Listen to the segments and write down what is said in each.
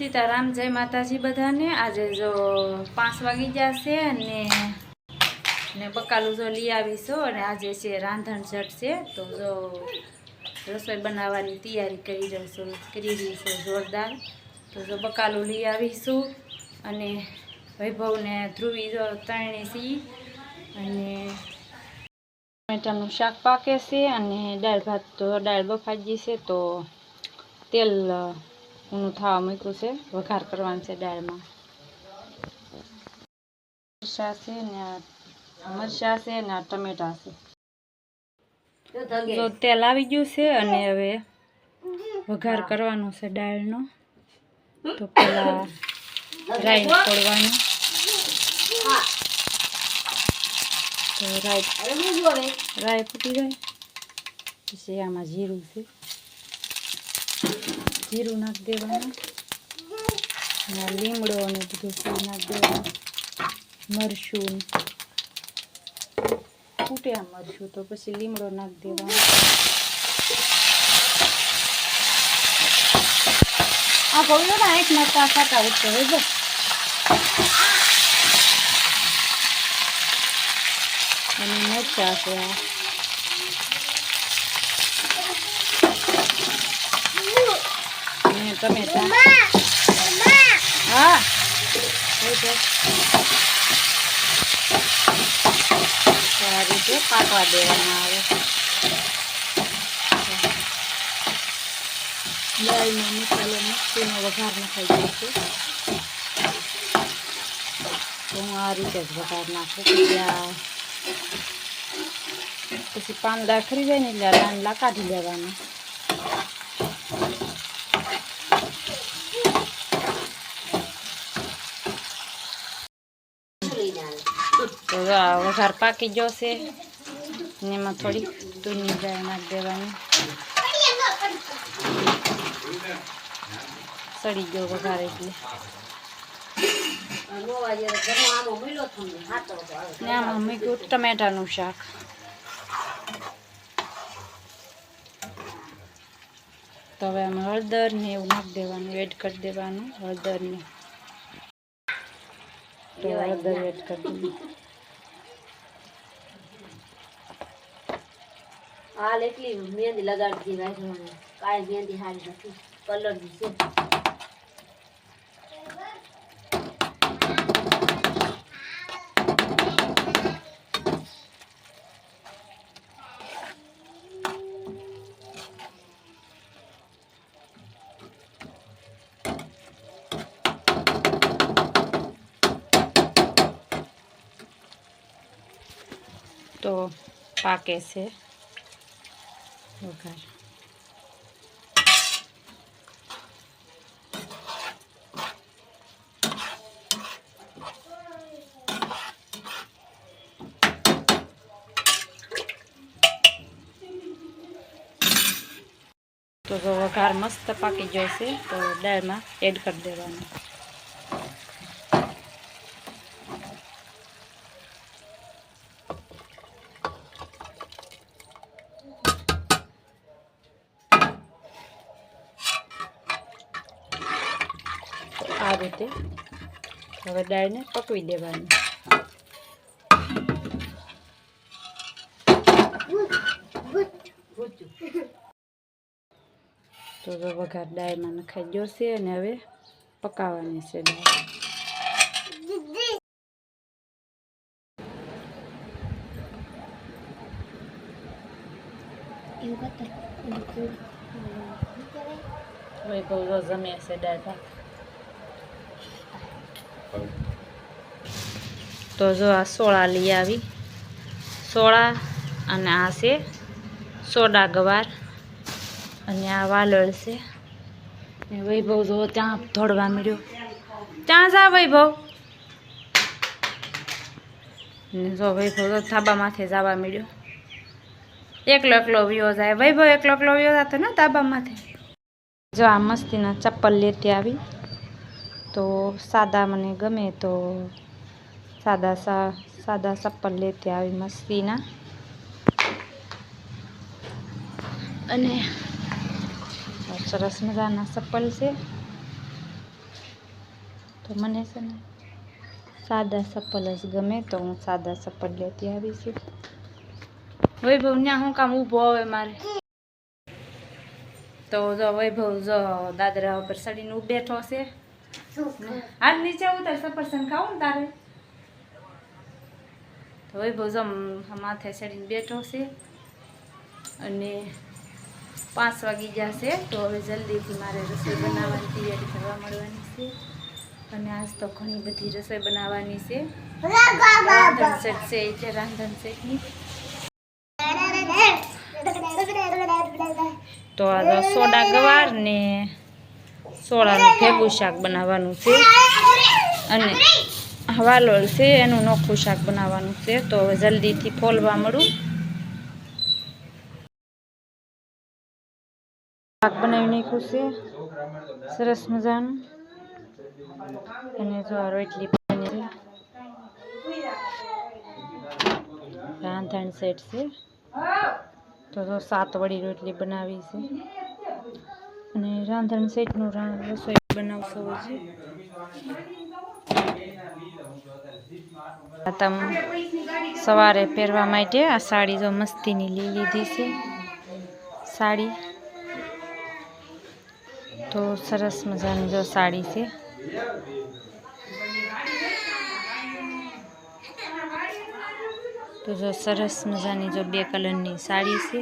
सीताराम जय माताजी बधाने। आज जो 5 वागी जशे ने बकालू जो ली आवीशो अने आज छे रांधण छठ छे तो जो रसोई बनाववानी तैयारी करी रही छो जोरदार। तो जो बकालू ली आवीशो अने वैभव ने ध्रुवी जो तरणी सी अने टमेटाનું શાક પાકે છે અને દાળ ભાત તો દાળ બફાજી છે તો તેલ ઊનું થવા મૂક્યું છે વઘાર કરવાનું છે દાળમાં। મરચાં છે ને મરચાં છે ને ટમેટા છે તો તેલ આવી ગયું છે અને હવે વઘાર કરવાનો છે દાળનો। તો પેલા રાઈ ફોડવાની तो राई फूटी जाए पछी आमा जीरू से जीरू नाख देवानुं लीमड़ो ने बधुं नाख देवानुं मरचुं फूट्या मरचुं तो पछी लीमड़ो नाख देवानुं। आ बोलो ना एक मरचा खाता उठे है बस मरचा से टमेटा हाँ आ रीते पाकवा देवाना आवे। दाल में मसालो मिक्सीनो वघार नखाई दઉં છું तो હું આ રીતે જ વઘાર નાખું। પછી પાંદડા ખરી જાય ને એટલે લાંડલા કાઢી લેવાના। તો આ વઘાર પાકી ગયો છે ને એમાં થોડી તુરની દાળ નાખી દેવાની। સડી ગયો વઘાર એટલે ને આમાં મૂક્યું ટમેટાનું શાક। तो हवे आम हळदर ने एवं नाख देवानुं एड कर देवानुं हळदर ने तो हळदर एड कर देवानुं। हाल एटली मेहंदी लगाड़ी दी काळी मेहंदी हारी नथी कलर नी छे। तो पाके से वघार तो जो वघार मस्त पाकी जशे तो दाळ में एड कर देवानुं। आ रीते हवे दाळ ने पकवी देवानी। तो जो वघार दाळ में नखाई गयो छे अने हवे पकावવાની છે દાળ। वैभव जो जमे છે દાળ ભાત। तो जो आ सोळा ली आवी सोळा अने आ छे सोडा गवार अने आ वालोळ छे ने वैभव जो त्या दौड़वा मळ्यो त्या जा वैभव ने जो वैभव जो धाबा माथे जावा मळ्यो एकलो एकलो वियो जाय। वैभव एकलो एकलो वियो जातो ने धाबा माथे। जो आ मस्तीना चप्पल लेती आवी तो सादा मने गमे तो सादा चप्पल लेती आवी मस्तीना अने सरस मजाना चप्पल से તો મને છે ને સાદા ચપ્પલ જ ગમે, તો હું સાદા ચપ્પલ લેતી આવી છું. વૈભવ ત્યાં શું કામ ઊભો હવે મારે? તો જો વૈભવ જો દાદરા ઉપર ચડીને બેઠો છે. હાલ નીચે ઉતર, સફરજન ખાવું ને તારે? તો વૈભવ જો માથે ચડીને બેઠો છે અને 5 વાગી જશે. તો હવે જલ્દીથી મારે રસોઈ બનાવવાની તૈયારી કરવા મળવાની છે. અને આજ તો ઘણી બધી રસોઈ બનાવવાની છે. રાંધણ સેટ છે એટલે રાંધણ સેટની. તો આ સોડા ગવાર ને સોળાનું ભેગું શાક બનાવવાનું છે અને વાલોળ છે એનું નોખું શાક બનાવવાનું છે. તો હવે જલ્દીથી ફોલવા મળું. શાક બનાવી નાખ્યું છે સરસ મજાનું. અને જો રોટલી બની રાંધણ સેટ છે. તો 7 વળી રોટલી બનાવી છે અને રાંધણ સેટનું રસોઈ બનાવશો છે. તમે સવારે પહેરવા માટે આ સાડી જો મસ્તીની લીધી છે સાડી. તો સરસ મજાની જો સાડી છે. તો જો સરસ મજાની જો 2 કલરની સાડી છે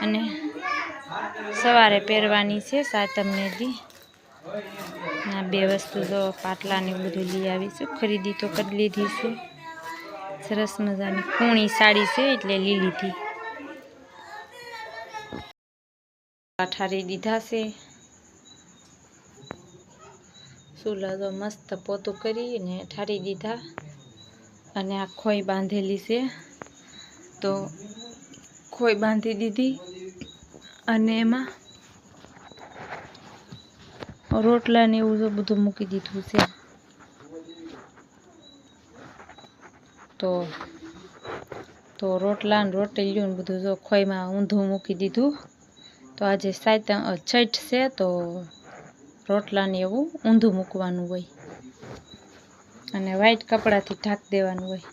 અને સવારે પહેરવાની છે સાતમને દી. આ 2 વસ્તુ જો પાટલાને બધું લઈ આવી છું. ખરીદી તો કરી લીધી છે. સરસ મજાની કૂણી સાડી છે એટલે લઈ લીધી. ઠારી દીધા છે. ચૂલા જો મસ્ત પોતું કરીને ઠારી દીધા. અને આ ખોઈ બાંધેલી છે તો ખોઈ બાંધી દીધી. અને એમાં રોટલા ને એવું બધું મૂકી દીધું છે. તો રોટલા ને રોટલીયું ને બધું જો ખોઈમાં ઊંધું મૂકી દીધું. તો આજે છઠ છે તો રોટલા ને એવું ઊંધું મૂકવાનું હોય અને વ્હાઈટ કપડાથી ઢાંકી દેવાનું હોય.